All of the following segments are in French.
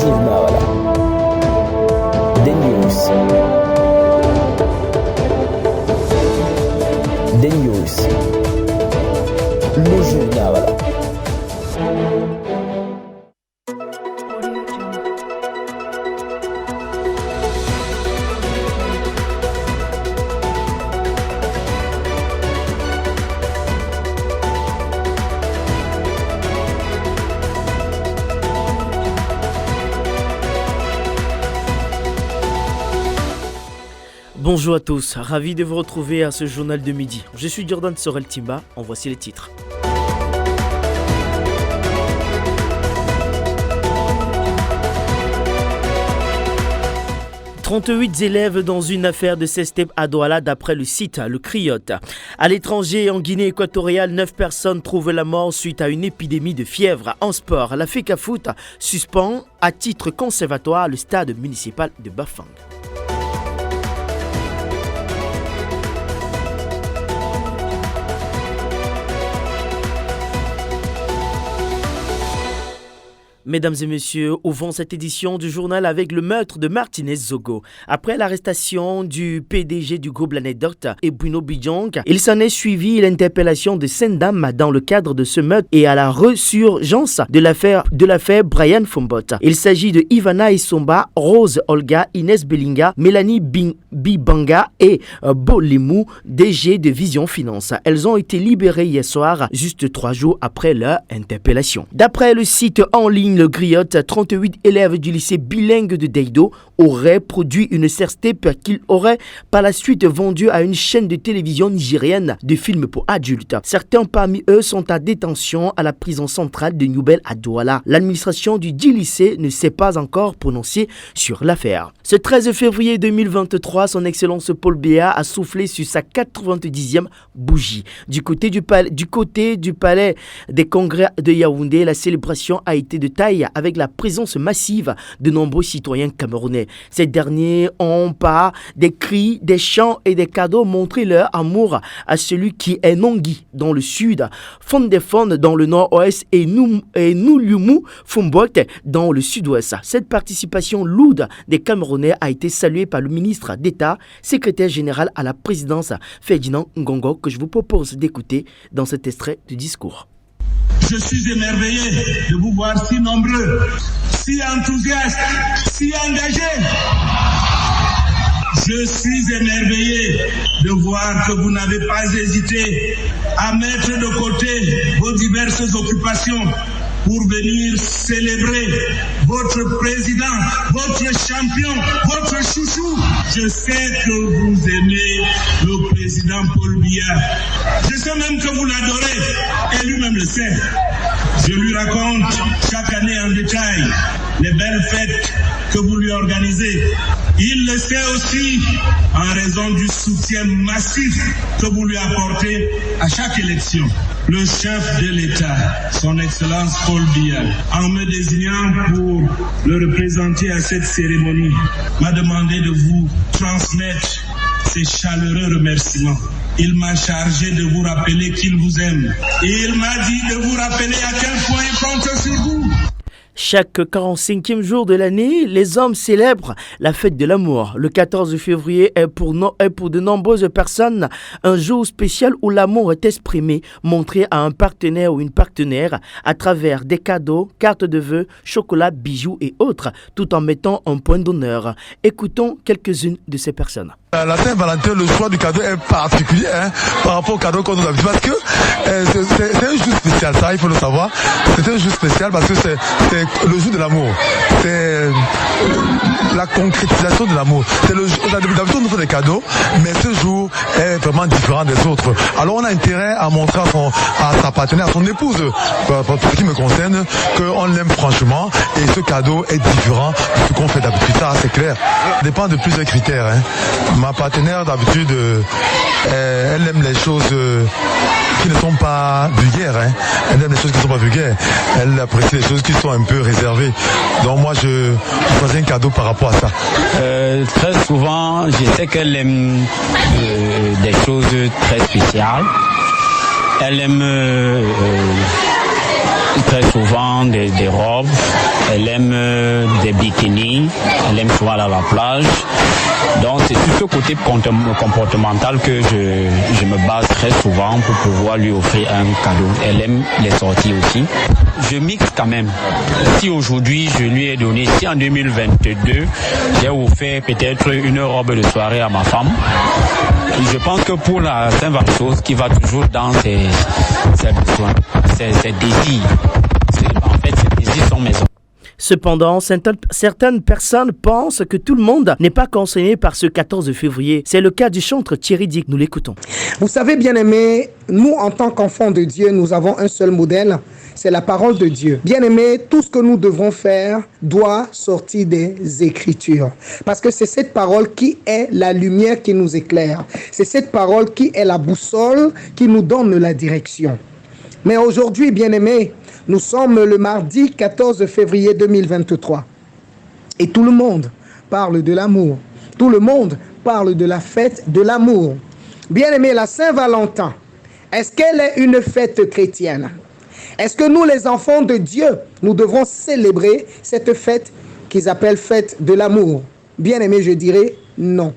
journal des news. Des news. Le journal. Bonjour à tous, ravi de vous retrouver à ce journal de midi. Je suis Jordan Sorel Timba, en voici les titres. « 38 élèves dans une affaire de cestep à Douala d'après le site Le Criotte. À l'étranger, en Guinée équatoriale, 9 personnes trouvent la mort suite à une épidémie de fièvre. En sport, la FECAFOOT suspend à titre conservatoire le stade municipal de Bafang. Mesdames et messieurs, ouvrons cette édition du journal avec le meurtre de Martinez Zogo. Après l'arrestation du PDG du groupe L'Anecdote, Ebouno Bidjong, il s'en est suivi l'interpellation de 5 dames dans le cadre de ce meurtre et à la resurgence de l'affaire Brian Fombot. Il s'agit de Ivana Isomba, Rose Olga, Inès Belinga, Mélanie Bibanga et Bolimou, DG de Vision Finance. Elles ont été libérées hier soir, juste 3 jours après leur interpellation. D'après le site en ligne Le Griotte, 38 élèves du lycée bilingue de Deido auraient produit une sextape qu'ils auraient par la suite vendue à une chaîne de télévision nigérienne de films pour adultes. Certains parmi eux sont en détention à la prison centrale de Nouvelle à Douala. L'administration du dit lycée ne s'est pas encore prononcée sur l'affaire. Ce 13 février 2023, son Excellence Paul Biya a soufflé sur sa 90e bougie. Du côté du palais des congrès de Yaoundé, la célébration a été de taille avec la présence massive de nombreux citoyens camerounais. Ces derniers ont par des cris, des chants et des cadeaux montré leur amour à celui qui est Nongui dans le sud, Fondefon dans le nord-ouest et Nouliumu Fombot dans le sud-ouest. Cette participation lourde des Camerounais a été saluée par le ministre d'État, secrétaire général à la présidence Ferdinand Ngongo, que je vous propose d'écouter dans cet extrait de discours. Je suis émerveillé de vous voir si nombreux, si enthousiastes, si engagés. Je suis émerveillé de voir que vous n'avez pas hésité à mettre de côté vos diverses occupations pour venir célébrer votre président, votre champion, votre chouchou. Je sais que vous aimez le président Paul Biya. Je sais même que vous l'adorez, et lui-même le sait. Je lui raconte chaque année en détail les belles fêtes que vous lui organisez. Il le sait aussi en raison du soutien massif que vous lui apportez à chaque élection. Le chef de l'État, son Excellence Paul Biya, en me désignant pour le représenter à cette cérémonie, m'a demandé de vous transmettre ses chaleureux remerciements. Il m'a chargé de vous rappeler qu'il vous aime. Et il m'a dit de vous rappeler à quel point il compte sur vous. Chaque 45e jour de l'année, les hommes célèbrent la fête de l'amour. Le 14 février est pour de nombreuses personnes un jour spécial où l'amour est exprimé, montré à un partenaire ou une partenaire à travers des cadeaux, cartes de vœux, chocolat, bijoux et autres, tout en mettant un point d'honneur. Écoutons quelques-unes de ces personnes. La Saint-Valentin, le choix du cadeau est particulier par rapport au cadeau qu'on nous a vu. Parce que c'est un jour spécial, ça il faut le savoir. C'est un jour spécial parce que c'est le jour de l'amour. C'est la concrétisation de l'amour. D'habitude on nous fait des cadeaux, mais ce jour est vraiment différent des autres. Alors on a intérêt à montrer à sa partenaire, à son épouse, pour ce qui me concerne, qu'on l'aime franchement et ce cadeau est différent de ce qu'on fait d'habitude. Ça c'est clair. Ça dépend de plusieurs critères. Ma partenaire d'habitude, elle aime les choses qui ne sont pas vulgaires. Elle aime les choses qui ne sont pas vulgaires. Elle apprécie les choses qui sont un peu réservées. Donc moi je choisis un cadeau par rapport à ça. Très souvent, je sais qu'elle aime des choses très spéciales. Elle aime très souvent des robes, elle aime des bikinis, elle aime souvent aller à la plage. Donc c'est sur ce côté comportemental que je me base très souvent pour pouvoir lui offrir un cadeau. Elle aime les sorties aussi. Je mixe quand même. Si aujourd'hui je lui ai donné, si en 2022 j'ai offert peut-être une robe de soirée à ma femme, je pense que pour la Saint-Valentin, chose qui va toujours dans ses besoins, ses désirs. En fait, ses désirs sont mes hommes. Cependant, certaines personnes pensent que tout le monde n'est pas concerné par ce 14 février. C'est le cas du chanteur Thierry Dick, nous l'écoutons. Vous savez, bien-aimés, nous, en tant qu'enfants de Dieu, nous avons un seul modèle, c'est la parole de Dieu. Bien-aimés, tout ce que nous devons faire doit sortir des Écritures. Parce que c'est cette parole qui est la lumière qui nous éclaire. C'est cette parole qui est la boussole qui nous donne la direction. Mais aujourd'hui, bien-aimés, nous sommes le mardi 14 février 2023. Et tout le monde parle de l'amour. Tout le monde parle de la fête de l'amour. Bien-aimés, la Saint-Valentin, est-ce qu'elle est une fête chrétienne? Est-ce que nous, les enfants de Dieu, nous devrons célébrer cette fête qu'ils appellent fête de l'amour? Bien-aimés, je dirais non.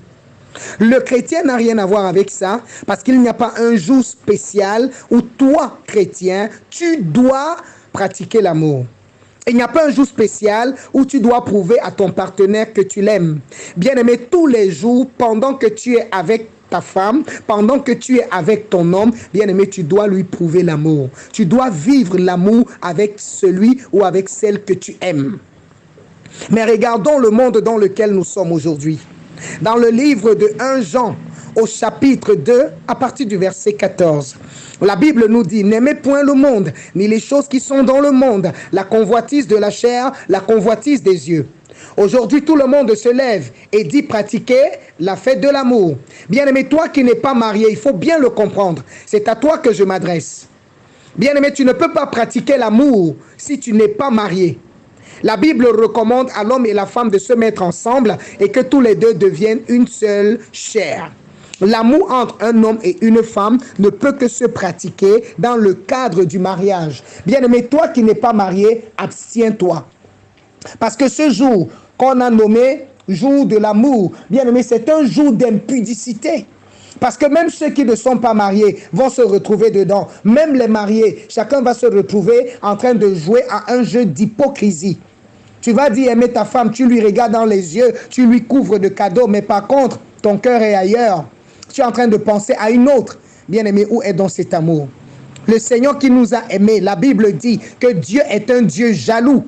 Le chrétien n'a rien à voir avec ça parce qu'il n'y a pas un jour spécial où toi, chrétien, tu dois pratiquer l'amour. Il n'y a pas un jour spécial où tu dois prouver à ton partenaire que tu l'aimes. Bien-aimé, tous les jours, pendant que tu es avec ta femme, pendant que tu es avec ton homme, bien-aimé, tu dois lui prouver l'amour. Tu dois vivre l'amour avec celui ou avec celle que tu aimes. Mais regardons le monde dans lequel nous sommes aujourd'hui. Dans le livre de 1 Jean, au chapitre 2, à partir du verset 14, la Bible nous dit: n'aimez point le monde, ni les choses qui sont dans le monde, la convoitise de la chair, la convoitise des yeux. Aujourd'hui, tout le monde se lève et dit pratiquer la fête de l'amour. Bien-aimé, toi qui n'es pas marié, il faut bien le comprendre. C'est à toi que je m'adresse. Bien-aimé, tu ne peux pas pratiquer l'amour si tu n'es pas marié. La Bible recommande à l'homme et la femme de se mettre ensemble et que tous les deux deviennent une seule chair. L'amour entre un homme et une femme ne peut que se pratiquer dans le cadre du mariage. Bien-aimé, toi qui n'es pas marié, abstiens-toi. Parce que ce jour qu'on a nommé jour de l'amour, bien-aimé, c'est un jour d'impudicité. Parce que même ceux qui ne sont pas mariés vont se retrouver dedans. Même les mariés, chacun va se retrouver en train de jouer à un jeu d'hypocrisie. Tu vas dire aimer ta femme, tu lui regardes dans les yeux, tu lui couvres de cadeaux, mais par contre, ton cœur est ailleurs. Tu es en train de penser à une autre. Bien-aimé, où est donc cet amour? Le Seigneur qui nous a aimés, la Bible dit que Dieu est un Dieu jaloux.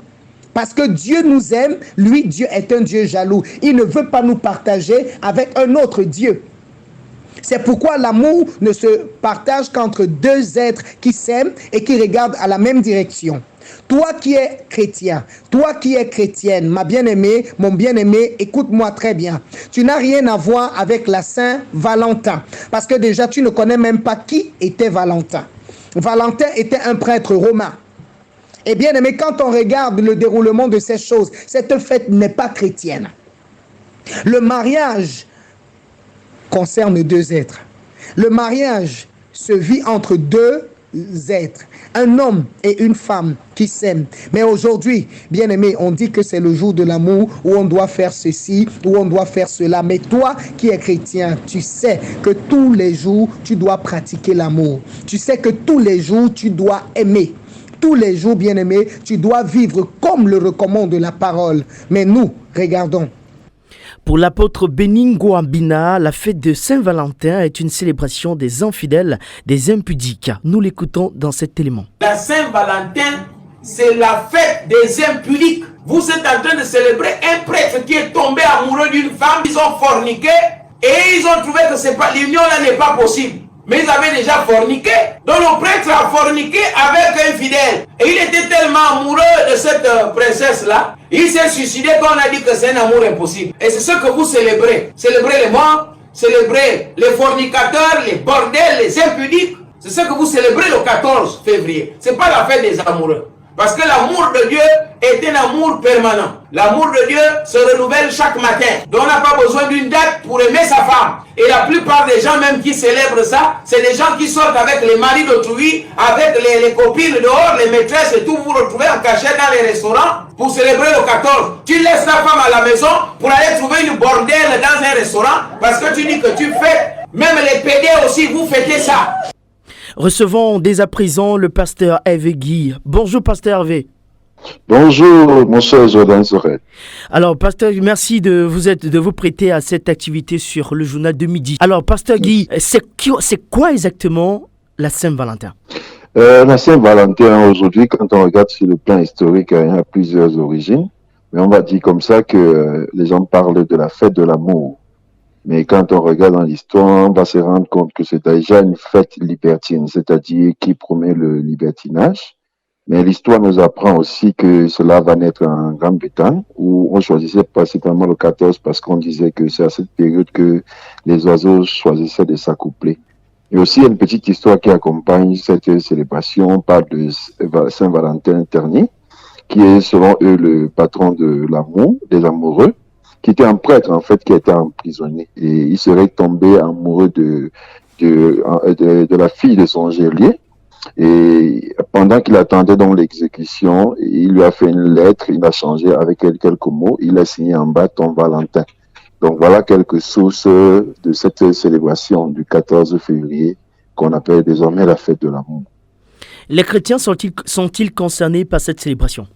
Parce que Dieu nous aime, lui, Dieu est un Dieu jaloux. Il ne veut pas nous partager avec un autre Dieu. C'est pourquoi l'amour ne se partage qu'entre deux êtres qui s'aiment et qui regardent à la même direction. Toi qui es chrétien, toi qui es chrétienne, ma bien-aimée, mon bien-aimé, écoute-moi très bien. Tu n'as rien à voir avec la Saint-Valentin. Parce que déjà, tu ne connais même pas qui était Valentin. Valentin était un prêtre romain. Et bien aimé, quand on regarde le déroulement de ces choses, cette fête n'est pas chrétienne. Le mariage concerne deux êtres. Le mariage se vit entre deux êtres, un homme et une femme qui s'aiment. Mais aujourd'hui, bien aimé, on dit que c'est le jour de l'amour où on doit faire ceci, où on doit faire cela. Mais toi qui es chrétien, tu sais que tous les jours, tu dois pratiquer l'amour. Tu sais que tous les jours, tu dois aimer. Tous les jours, bien-aimé, tu dois vivre comme le recommande la parole. Mais nous, regardons. Pour l'apôtre Beningo Ambina, la fête de Saint-Valentin est une célébration des infidèles, des impudiques. Nous l'écoutons dans cet élément. La Saint-Valentin, c'est la fête des impudiques. Vous êtes en train de célébrer un prêtre qui est tombé amoureux d'une femme. Ils ont forniqué et ils ont trouvé que l'union là n'est pas possible. Mais ils avaient déjà forniqué. Donc le prêtre a forniqué avec un fidèle. Et il était tellement amoureux de cette princesse-là, il s'est suicidé quand on a dit que c'est un amour impossible. Et c'est ce que vous célébrez. Célébrez les morts, célébrez les fornicateurs, les bordels, les impudiques. C'est ce que vous célébrez le 14 février. Ce n'est pas la fête des amoureux. Parce que l'amour de Dieu est un amour permanent. L'amour de Dieu se renouvelle chaque matin. Donc on n'a pas besoin d'une date pour aimer sa femme. Et la plupart des gens même qui célèbrent ça, c'est des gens qui sortent avec les maris d'autrui, avec les copines dehors, les maîtresses et tout. Vous vous retrouvez en cachette dans les restaurants pour célébrer le 14. Tu laisses ta femme à la maison pour aller trouver une bordelle dans un restaurant parce que tu dis que tu fêtes. Même les PD aussi, vous fêtez ça. Recevons dès à présent le pasteur Hervé Guy. Bonjour pasteur Hervé. Bonjour mon cher Jordan Sorel. Alors pasteur, merci de vous prêter à cette activité sur le journal de midi. Alors pasteur Guy, c'est quoi exactement la Saint-Valentin? La Saint-Valentin aujourd'hui, quand on regarde sur le plan historique, il y a plusieurs origines. Mais on va dire comme ça que les gens parlent de la fête de l'amour. Mais quand on regarde dans l'histoire, on va se rendre compte que c'est déjà une fête libertine, c'est-à-dire qui promet le libertinage. Mais l'histoire nous apprend aussi que cela va naître en Grande-Bretagne, où on choisissait principalement le 14 parce qu'on disait que c'est à cette période que les oiseaux choisissaient de s'accoupler. Et aussi, il y a une petite histoire qui accompagne cette célébration. On parle de Saint-Valentin Terni, qui est selon eux le patron de l'amour, des amoureux, qui était un prêtre en fait qui était emprisonné et il serait tombé amoureux de la fille de son geôlier et pendant qu'il attendait donc l'exécution, il lui a fait une lettre, il a changé avec elle quelques mots, il a signé en bas ton Valentin. Donc voilà quelques sources de cette célébration du 14 février qu'on appelle désormais la fête de l'amour. Les chrétiens sont-ils concernés par cette célébration?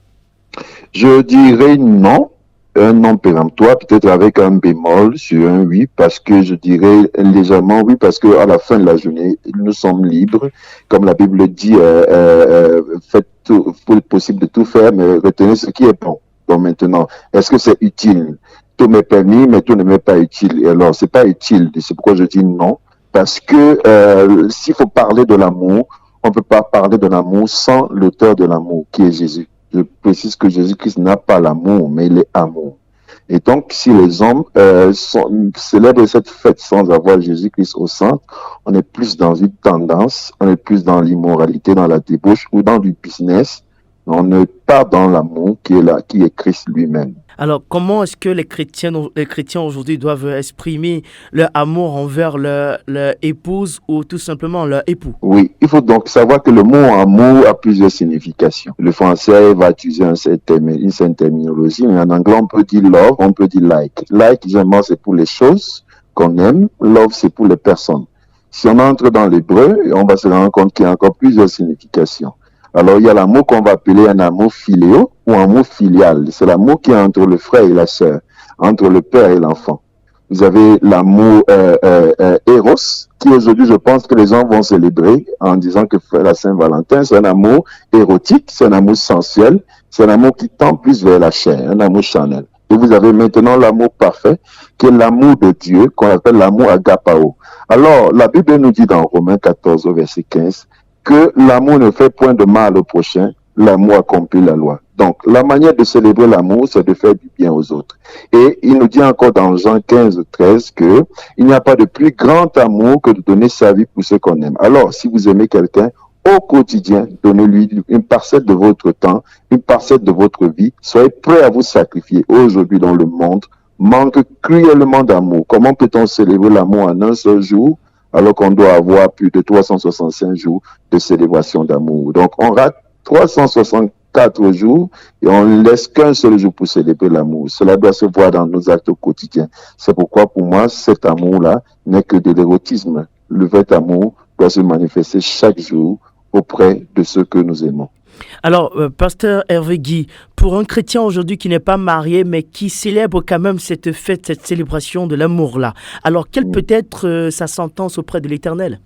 Je dirais non. Un non péremptoire, peut-être avec un bémol sur un oui, parce que je dirais légèrement oui, parce que à la fin de la journée, nous sommes libres. Comme la Bible dit, faites tout possible de tout faire, mais retenez ce qui est bon. Donc maintenant, est-ce que c'est utile? Tout m'est permis, mais tout ne m'est pas utile. Et alors, c'est pas utile. C'est pourquoi je dis non. Parce que s'il faut parler de l'amour, on ne peut pas parler de l'amour sans l'auteur de l'amour, qui est Jésus. Je précise que Jésus-Christ n'a pas l'amour, mais il est amour. Et donc, si les hommes célèbrent cette fête sans avoir Jésus-Christ au centre, on est plus dans une tendance, on est plus dans l'immoralité, dans la débauche ou dans du business. On n'est pas dans l'amour qui est Christ lui-même. Alors, comment est-ce que les chrétiens aujourd'hui doivent exprimer leur amour envers leur épouse ou tout simplement leur époux? Oui, il faut donc savoir que le mot amour a plusieurs significations. Le français va utiliser une certaine terminologie, mais en anglais, on peut dire love, on peut dire like. Like, généralement, c'est pour les choses qu'on aime. Love, c'est pour les personnes. Si on entre dans l'hébreu, on va se rendre compte qu'il y a encore plusieurs significations. Alors, il y a l'amour qu'on va appeler un amour philéo ou un amour filial. C'est l'amour qui est entre le frère et la sœur, entre le père et l'enfant. Vous avez l'amour Eros, qui aujourd'hui, je pense que les gens vont célébrer en disant que la Saint-Valentin, c'est un amour érotique, c'est un amour sensuel, c'est un amour qui tend plus vers la chair, un amour charnel. Et vous avez maintenant l'amour parfait, qui est l'amour de Dieu, qu'on appelle l'amour agapao. Alors, la Bible nous dit dans Romains 14, verset 15, que l'amour ne fait point de mal au prochain, l'amour accomplit la loi. Donc, la manière de célébrer l'amour, c'est de faire du bien aux autres. Et il nous dit encore dans Jean 15, 13 que il n'y a pas de plus grand amour que de donner sa vie pour ceux qu'on aime. Alors, si vous aimez quelqu'un, au quotidien, donnez-lui une parcelle de votre temps, une parcelle de votre vie. Soyez prêts à vous sacrifier. Aujourd'hui, dans le monde, manque cruellement d'amour. Comment peut-on célébrer l'amour en un seul jour, alors qu'on doit avoir plus de 365 jours de célébration d'amour? Donc, on rate 364 jours et on ne laisse qu'un seul jour pour célébrer l'amour. Cela doit se voir dans nos actes quotidiens. C'est pourquoi, pour moi, cet amour-là n'est que de l'érotisme. Le vrai amour doit se manifester chaque jour auprès de ceux que nous aimons. Alors, pasteur Hervé Guy, pour un chrétien aujourd'hui qui n'est pas marié, mais qui célèbre quand même cette fête, cette célébration de l'amour-là, alors quelle peut être sa sentence auprès de l'Éternel?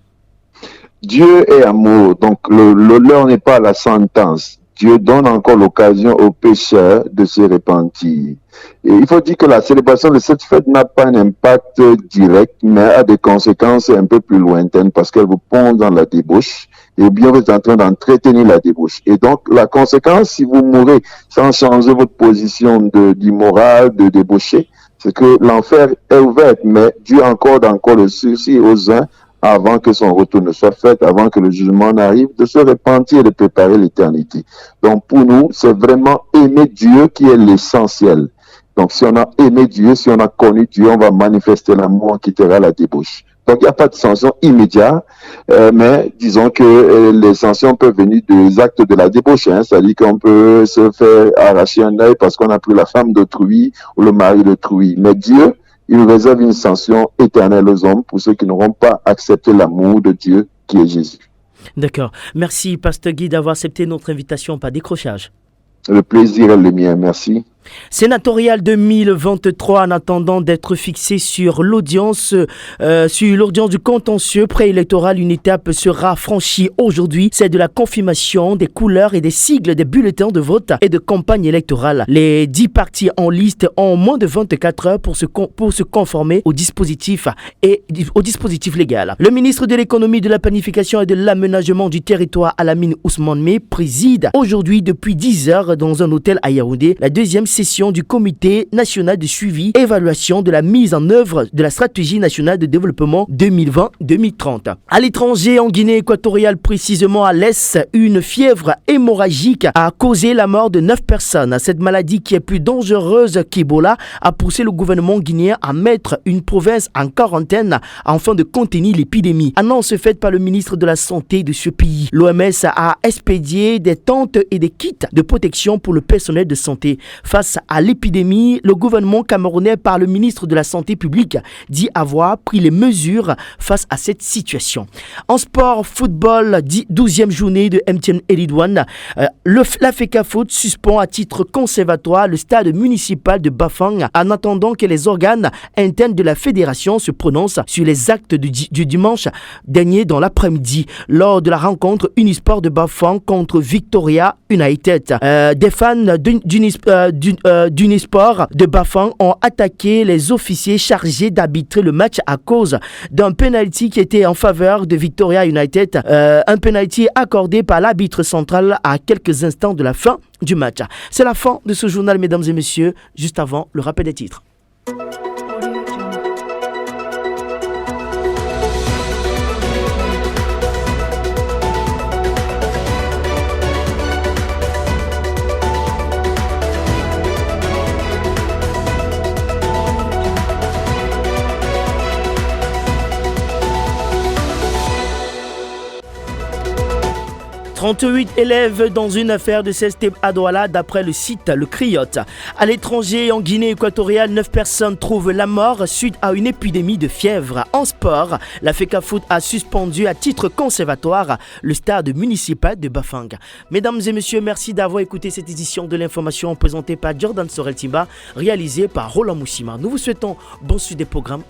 Dieu est amour, donc l'heure n'est pas à la sentence. Dieu donne encore l'occasion aux pécheurs de se repentir. Et il faut dire que la célébration de cette fête n'a pas un impact direct, mais a des conséquences un peu plus lointaines parce qu'elle vous plonge dans la débauche. Et bien, vous êtes en train d'entretenir la débauche. Et donc, la conséquence, si vous mourrez sans changer votre position d'immoral, de débauché, c'est que l'enfer est ouvert, mais Dieu accorde encore le sursis aux uns avant que son retour ne soit fait, avant que le jugement n'arrive, de se repentir et de préparer l'éternité. Donc pour nous, c'est vraiment aimer Dieu qui est l'essentiel. Donc si on a aimé Dieu, si on a connu Dieu, on va manifester l'amour, on quittera la débauche. Donc il n'y a pas de sanction immédiate, mais disons que les sanctions peuvent venir des actes de la débauche. C'est-à-dire qu'on peut se faire arracher un œil parce qu'on a pris la femme d'autrui ou le mari d'autrui. Mais Dieu, il réserve une sanction éternelle aux hommes pour ceux qui n'auront pas accepté l'amour de Dieu qui est Jésus. D'accord. Merci, Pasteur Guy, d'avoir accepté notre invitation par décrochage. Le plaisir est le mien. Merci. Sénatorial 2023 en attendant d'être fixé sur l'audience du contentieux préélectoral. Une étape sera franchie aujourd'hui, c'est de la confirmation des couleurs et des sigles des bulletins de vote et de campagne électorale. Les 10 partis en liste ont moins de 24 heures pour se conformer au dispositif légal. Le ministre de l'économie, de la planification et de l'aménagement du territoire Alamine Ousmane Meh préside aujourd'hui depuis 10 heures dans un hôtel à Yaoundé la deuxième session du comité national de suivi et évaluation de la mise en œuvre de la stratégie nationale de développement 2020-2030. À l'étranger, en Guinée équatoriale, précisément à l'est, une fièvre hémorragique a causé la mort de 9 personnes. Cette maladie, qui est plus dangereuse qu'Ebola, a poussé le gouvernement guinéen à mettre une province en quarantaine afin de contenir l'épidémie. Annonce faite par le ministre de la Santé de ce pays. L'OMS a expédié des tentes et des kits de protection pour le personnel de santé. Face à l'épidémie, le gouvernement camerounais, par le ministre de la Santé publique, dit avoir pris les mesures face à cette situation. En sport, football, 12e journée de MTN Eridouane, la FECAFOOT suspend à titre conservatoire le stade municipal de Bafang en attendant que les organes internes de la fédération se prononcent sur les actes du dimanche dernier dans l'après-midi lors de la rencontre Unisport de Bafang contre Victoria United. Des fans d'Unisport de Bafang ont attaqué les officiers chargés d'arbitrer le match à cause d'un penalty qui était en faveur de Victoria United, un penalty accordé par l'arbitre central à quelques instants de la fin du match. C'est la fin de ce journal, mesdames et messieurs, juste avant le rappel des titres. 38 élèves dans une affaire de CST à Douala d'après le site Le Criotte. À l'étranger, en Guinée équatoriale, 9 personnes trouvent la mort suite à une épidémie de fièvre. En sport, la FECAFOOT a suspendu à titre conservatoire le stade municipal de Bafang. Mesdames et messieurs, merci d'avoir écouté cette édition de l'information présentée par Jordan Sorel Timba, réalisée par Roland Moussima. Nous vous souhaitons bon suite des programmes.